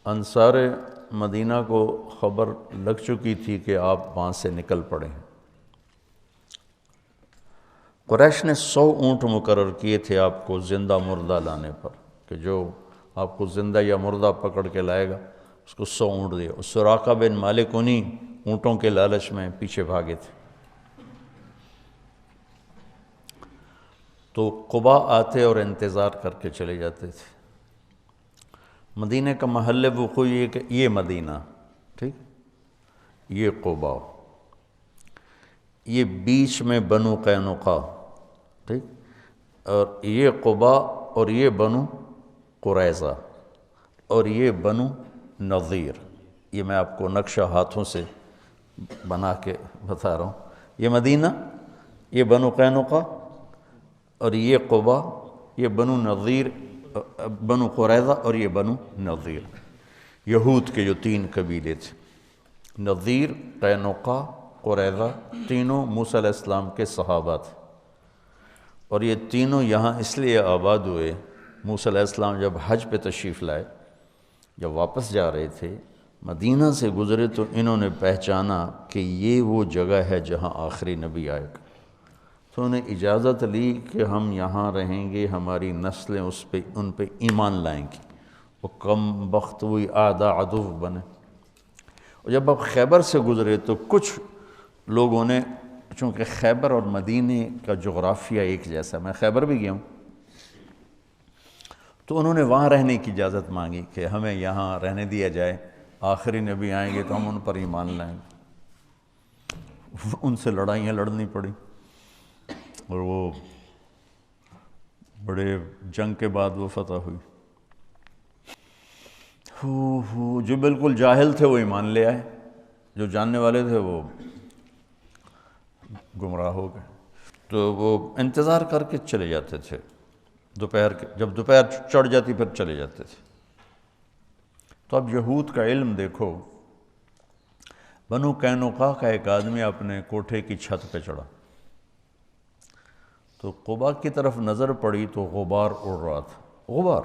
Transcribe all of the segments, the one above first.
انصار مدینہ کو خبر لگ چکی تھی کہ آپ وہاں سے نکل پڑے ہیں۔ قریش نے 100 اونٹ مقرر کیے تھے آپ کو زندہ مردہ لانے پر، کہ جو آپ کو زندہ یا مردہ پکڑ کے لائے گا اس کو 100 اونٹ دے۔ سراقہ بن مالک انہیں اونٹوں کے لالچ میں پیچھے بھاگے تھے۔ تو قبا آتے اور انتظار کر کے چلے جاتے تھے۔ مدینہ کا محل وقوع یہ کہ یہ مدینہ، ٹھیک، یہ قبا، یہ بیچ میں بنو قینقاع، ٹھیک، اور یہ قبا اور یہ بنو قریظہ اور یہ بنو نضیر۔ یہ میں آپ کو نقشہ ہاتھوں سے بنا کے بتا رہا ہوں۔ یہ مدینہ، یہ بنو قینقاع اور یہ قبا، یہ بنو نضیر، بنو قریظہ اور یہ بنو نضیر، یہود کے جو 3 قبیلے تھے۔ نضیر، قینقاع، قریظہ، تینوں موسیٰ علیہ السلام کے صحابہ تھے، اور یہ تینوں یہاں اس لیے آباد ہوئے۔ موسیٰ علیہ السلام جب حج پہ تشریف لائے، جب واپس جا رہے تھے مدینہ سے گزرے، تو انہوں نے پہچانا کہ یہ وہ جگہ ہے جہاں آخری نبی آئے گا۔ تو انہیں اجازت لی کہ ہم یہاں رہیں گے، ہماری نسلیں ان پہ ایمان لائیں گی۔ وہ کم بخت ہوئی اعداء عدو بنے۔ اور جب آپ خیبر سے گزرے تو کچھ لوگوں نے، چونکہ خیبر اور مدینے کا جغرافیہ ایک جیسا، میں خیبر بھی گیا ہوں، تو انہوں نے وہاں رہنے کی اجازت مانگی کہ ہمیں یہاں رہنے دیا جائے، آخری نبی آئیں گے تو ہم ان پر ایمان لائیں گے۔ ان سے لڑائیاں لڑنی پڑی، اور وہ بڑے جنگ کے بعد وہ فتح ہوئی۔ جو بالکل جاہل تھے وہ ایمان لے آئے، جو جاننے والے تھے وہ گمراہ ہو گئے۔ تو وہ انتظار کر کے چلے جاتے تھے، جب دوپہر چڑھ جاتی پھر چلے جاتے تھے۔ تو اب یہود کا علم دیکھو، بنو قینقاع کا ایک آدمی اپنے کوٹھے کی چھت پہ چڑھا، تو قبا کی طرف نظر پڑی تو غبار اڑ رہا تھا۔ غبار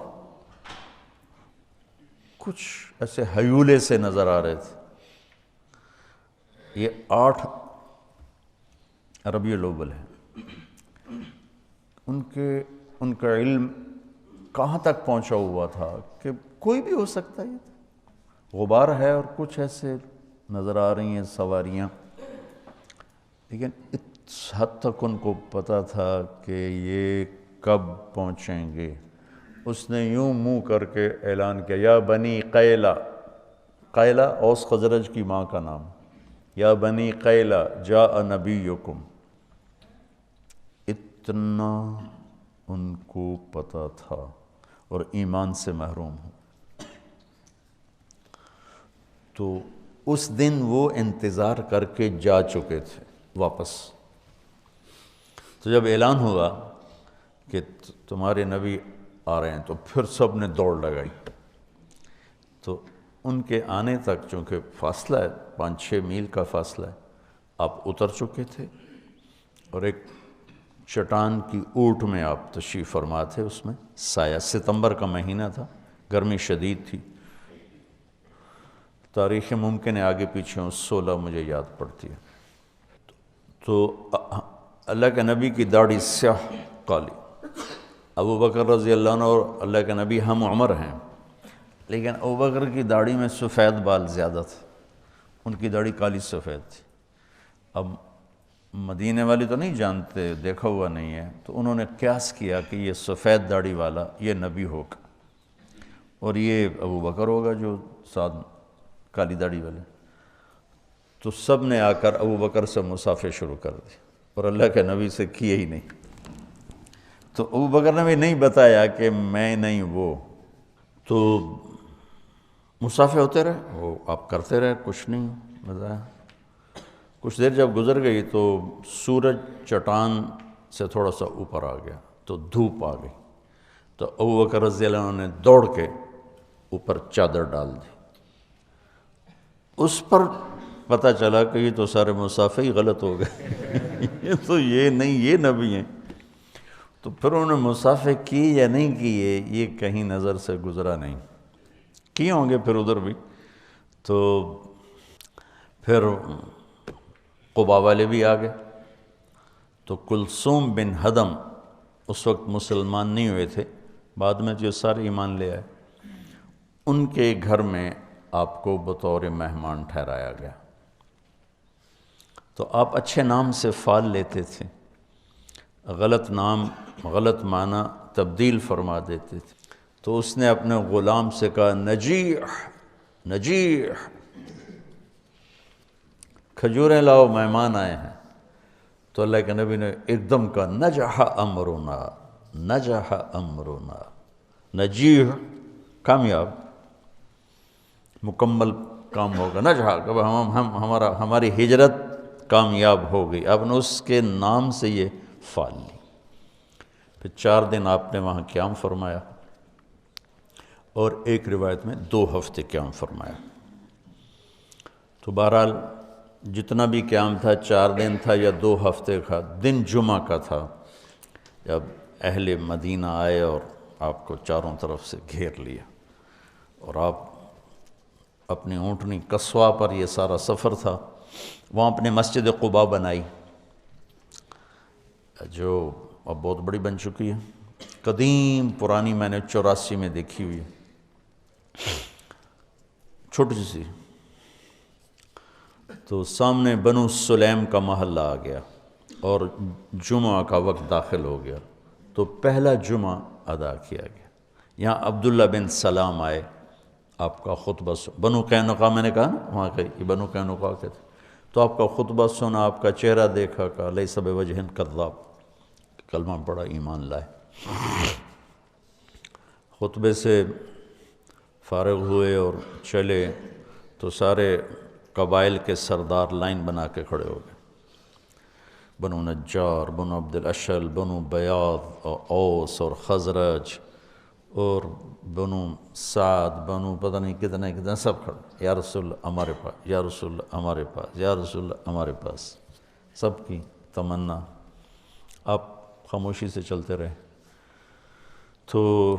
کچھ ایسے ہیولے سے نظر آ رہے تھے۔ یہ 8 ربیع الاول ہے۔ ان کا علم کہاں تک پہنچا ہوا تھا کہ کوئی بھی ہو سکتا ہے، غبار ہے اور کچھ ایسے نظر آ رہی ہیں سواریاں، لیکن اس حد تک ان کو پتہ تھا کہ یہ کب پہنچیں گے۔ اس نے یوں منہ کر کے اعلان کیا، یا بنی قیلہ، قیلہ اوس خزرج کی ماں کا نام، یا بنی قیلہ جاء نبیکم۔ اتنا ان کو پتہ تھا، اور ایمان سے محروم ہوں۔ تو اس دن وہ انتظار کر کے جا چکے تھے واپس۔ تو جب اعلان ہوا کہ تمہارے نبی آ رہے ہیں، تو پھر سب نے دوڑ لگائی۔ تو ان کے آنے تک چونکہ فاصلہ ہے، 5-6 میل کا فاصلہ ہے، آپ اتر چکے تھے، اور ایک چٹان کی اوٹ میں آپ تشریف فرما تھے۔ اس میں سایہ، ستمبر کا مہینہ تھا، گرمی شدید تھی۔ تاریخ ممکن ہے آگے پیچھے 16 مجھے یاد پڑتی ہے۔ تو اللہ کے نبی کی داڑھی سیاہ کالی، ابو بکر رضی اللہ عنہ اور اللہ کے نبی ہم عمر ہیں، لیکن ابو بکر کی داڑھی میں سفید بال زیادہ تھے، ان کی داڑھی کالی سفید تھی۔ اب مدینے والی تو نہیں جانتے، دیکھا ہوا نہیں ہے، تو انہوں نے قیاس کیا کہ یہ سفید داڑھی والا یہ نبی ہوگا، اور یہ ابو بکر ہوگا جو ساتھ کالی داڑھی والے۔ تو سب نے آ کر ابو بکر سے مصافحہ شروع کر دی، اور اللہ کے نبی سے کیے ہی نہیں۔ تو ابو بکر نے بھی نہیں بتایا کہ میں نہیں وہ، تو مصافحہ ہوتے رہے، وہ آپ کرتے رہے، کچھ نہیں بتایا۔ کچھ دیر جب گزر گئی تو سورج چٹان سے تھوڑا سا اوپر آ گیا، تو دھوپ آ گئی، تو ابو بکر رضی اللہ عنہ نے دوڑ کے اوپر چادر ڈال دی۔ اس پر پتہ چلا کہ یہ تو سارے مصافحہ ہی غلط ہو گئے، یہ تو یہ نہیں، یہ نبی ہیں۔ تو پھر انہوں نے مصافحہ کی یا نہیں کیے، یہ کہیں نظر سے گزرا نہیں۔ کیے ہوں گے پھر ادھر بھی. تو پھر قبا والے بھی آ گئے. تو کلثوم بن ہدم اس وقت مسلمان نہیں ہوئے تھے، بعد میں جو سارے ایمان لے آئے. ان کے گھر میں آپ کو بطور مہمان ٹھہرایا گیا. تو آپ اچھے نام سے فال لیتے تھے، غلط نام غلط معنی تبدیل فرما دیتے تھے. تو اس نے اپنے غلام سے کہا نجیح نجیح، کھجوریں لاؤ مہمان آئے ہیں. تو اللہ کے نبی نے ایک دم کہا نجح امرنا نجح امرنا. نجیح کامیاب، مکمل کام ہوگا. نجح کہ ہماری ہجرت کامیاب ہو گئی. آپ نے اس کے نام سے یہ فال لی. پھر 4 دن آپ نے وہاں قیام فرمایا، اور ایک روایت میں 2 ہفتے قیام فرمایا. تو بہرحال جتنا بھی قیام تھا 4 دن تھا یا 2 ہفتے کا. دن جمعہ کا تھا جب اہل مدینہ آئے اور آپ کو چاروں طرف سے گھیر لیا، اور آپ اپنی اونٹنی قصوہ پر، یہ سارا سفر تھا، وہاں اپنے مسجد قباء بنائی جو اب بہت بڑی بن چکی ہے. قدیم پرانی، میں نے 84 میں دیکھی ہوئی، چھوٹی سی. تو سامنے بنو سلیم کا محلہ آ گیا اور جمعہ کا وقت داخل ہو گیا. تو پہلا جمعہ ادا کیا گیا. یہاں عبداللہ بن سلام آئے، آپ کا خطبہ بنو قینقاع، میں نے کہا نا وہاں کے یہ بنو قینقاع کے تھے. تو آپ کا خطبہ سنا، آپ کا چہرہ دیکھا، کہا لیس بوجہ کذاب، کلمہ پڑھا، ایمان لائے. خطبے سے فارغ ہوئے اور چلے تو سارے قبائل کے سردار لائن بنا کے کھڑے ہو گئے. بنو نجار، بنو عبد الاشل، بنو بیاض اور اوس اور خزرج اور بنو سعد، بنو پتہ نہیں کتنے سب کھڑے. یا رسول اللہ ہمارے پاس، یا رسول اللہ ہمارے پاس، یا رسول اللہ ہمارے پاس. سب کی تمنا. آپ خاموشی سے چلتے رہے. تو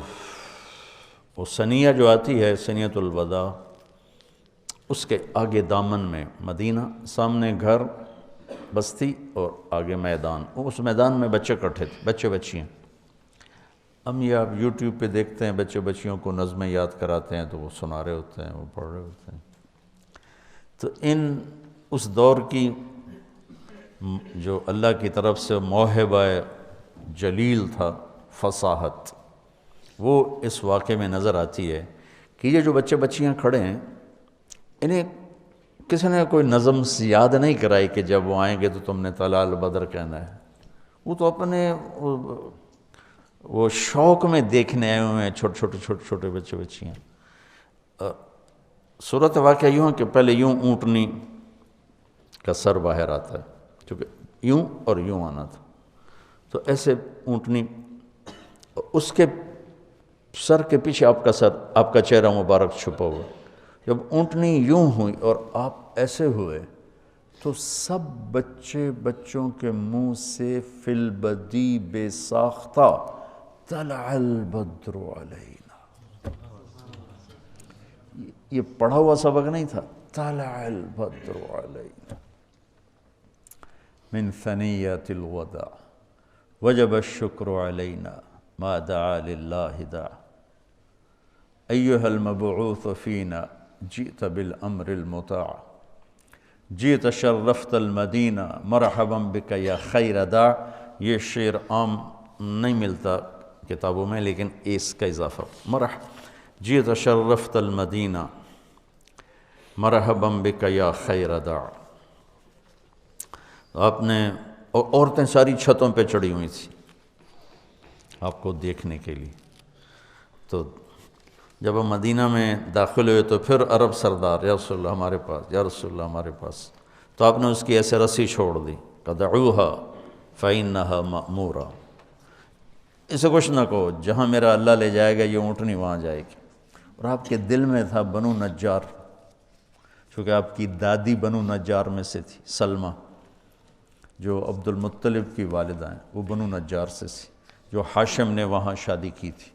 وہ ثنیہ جو آتی ہے، ثنیۃ الوداع، اس کے آگے دامن میں مدینہ، سامنے گھر بستی اور آگے میدان. اس میدان میں بچے اکٹھے تھے، بچے بچیاں. ہم یہ آپ یوٹیوب پہ دیکھتے ہیں بچے بچیوں کو نظمیں یاد کراتے ہیں تو وہ سنا رہے ہوتے ہیں، وہ پڑھ رہے ہوتے ہیں. تو اس دور کی جو اللہ کی طرف سے موہبہ جلیل تھا، فصاحت، وہ اس واقعے میں نظر آتی ہے کہ یہ جو بچے بچیاں کھڑے ہیں، انہیں کسی نے کوئی نظم یاد نہیں کرائی کہ جب وہ آئیں گے تو تم نے طلع البدر کہنا ہے. وہ تو اپنے وہ شوق میں دیکھنے آئے ہوئے ہیں، چھوٹے چھوٹے بچے بچیاں. صورت واقعہ یوں ہے کہ پہلے یوں اونٹنی کا سر باہر آتا ہے، کیونکہ یوں اور یوں آنا تھا. تو ایسے اونٹنی، اس کے سر کے پیچھے آپ کا سر، آپ کا چہرہ مبارک چھپا ہوا. جب اونٹنی یوں ہوئی اور آپ ایسے ہوئے تو سب بچوں کے منہ سے فی البدی بے ساختہ طلع البدر علینا. یہ پڑھا ہوا سبق نہیں تھا. طلع البدر علینا من ثنیۃ الوداع وجب الشکر علینا ما دعا للہ داع. ایہا المبعوث فینا جئت بالامر المطاع جئت شرفت المدینہ مرحبا بک یا خیر داع. یہ شعر عام نہیں ملتا کتابوں میں، لیکن اس کا اضافہ جئت شرفت المدینہ مرحبا بک یا خیر داع. آپ نے، اور عورتیں ساری چھتوں پہ چڑھی ہوئی تھیں آپ کو دیکھنے کے لیے. تو جب ہم مدینہ میں داخل ہوئے تو پھر عرب سردار، یا رسول اللہ ہمارے پاس، یا رسول اللہ ہمارے پاس. تو آپ نے اس کی ایسے رسی چھوڑ دی کہ دعوها فإنها مأمورہ. اسے کچھ نہ کہو، جہاں میرا اللہ لے جائے گا یہ اونٹنی وہاں جائے گی. اور آپ کے دل میں تھا بنو نجار، چونکہ آپ کی دادی بنو نجار میں سے تھی، سلمہ جو عبد المطلب کی والدہ ہیں، وہ بنو نجار سے تھی، جو ہاشم نے وہاں شادی کی تھی.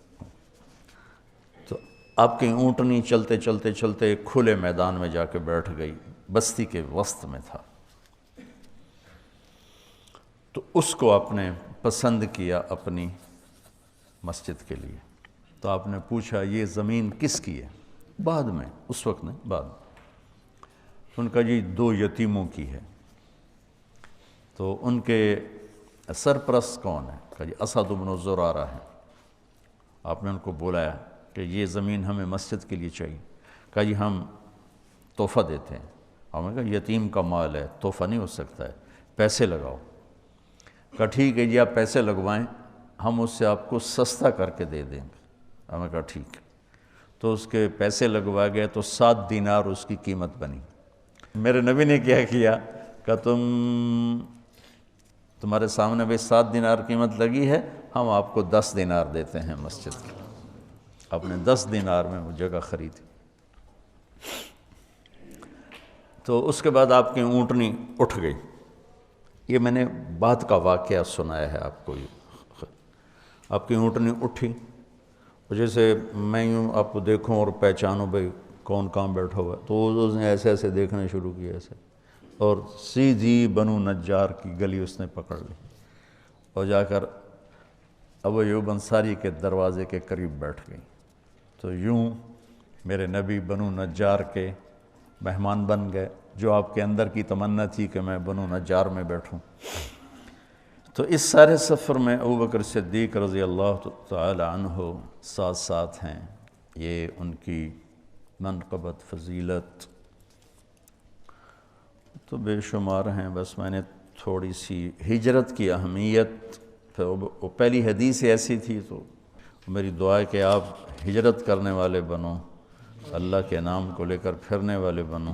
تو آپ کی اونٹنی چلتے چلتے چلتے ایک کھلے میدان میں جا کے بیٹھ گئی، بستی کے وسط میں تھا۔ تو اس کو آپ نے پسند کیا اپنی مسجد کے لیے۔ تو آپ نے پوچھا یہ زمین کس کی ہے؟ بعد میں، اس وقت نہیں، بعد میں۔ ان کا جی 2 یتیموں کی ہے۔ تو ان کے سرپرست کون ہے؟ کہا جی اسد بن زرارہ ہے۔ آپ نے ان کو بلایا کہ یہ زمین ہمیں مسجد کے لیے چاہیے۔ کہا جی ہم تحفہ دیتے ہیں۔ ہم نے کہا یتیم کا مال ہے، تحفہ نہیں ہو سکتا ہے، پیسے لگاؤ۔ کہا ٹھیک ہے جی آپ پیسے لگوائیں، ہم اس سے آپ کو سستا کر کے دے دیں گے۔ ہم نے کہا ٹھیک ہے۔ تو اس کے پیسے لگوائے گئے تو 7 دینار اس کی قیمت بنی۔ میرے نبی نے کیا کیا کہ تمہارے سامنے بھی 7 دینار قیمت لگی ہے، ہم آپ کو 10 دینار دیتے ہیں مسجد کے۔ آپ نے 10 دینار میں وہ جگہ خریدی۔ تو اس کے بعد آپ کی اونٹنی اٹھ گئی۔ یہ میں نے بعد کا واقعہ سنایا ہے آپ کو۔ آپ کی اونٹنی اٹھی، جیسے میں یوں آپ کو دیکھوں اور پہچانوں بھائی کون کہاں بیٹھا ہوا ہے، تو اس نے ایسے ایسے دیکھنے شروع کیا ایسے، اور سیدھی بنو نجار کی گلی اس نے پکڑ لی اور جا کر ابو ایوب انصاری کے دروازے کے قریب بیٹھ گئی۔ تو یوں میرے نبی بنو نجار کے مہمان بن گئے، جو آپ کے اندر کی تمنا تھی کہ میں بنو نجار میں بیٹھوں۔ تو اس سارے سفر میں ابوبکر صدیق رضی اللہ تعالی عنہ ساتھ ساتھ ہیں۔ یہ ان کی منقبت، فضیلت تو بے شمار ہیں۔ بس میں نے تھوڑی سی ہجرت کی اہمیت، وہ پہلی حدیث ایسی تھی، تو میری دعا ہے کہ آپ ہجرت کرنے والے بنو، اللہ کے نام کو لے کر پھرنے والے بنو۔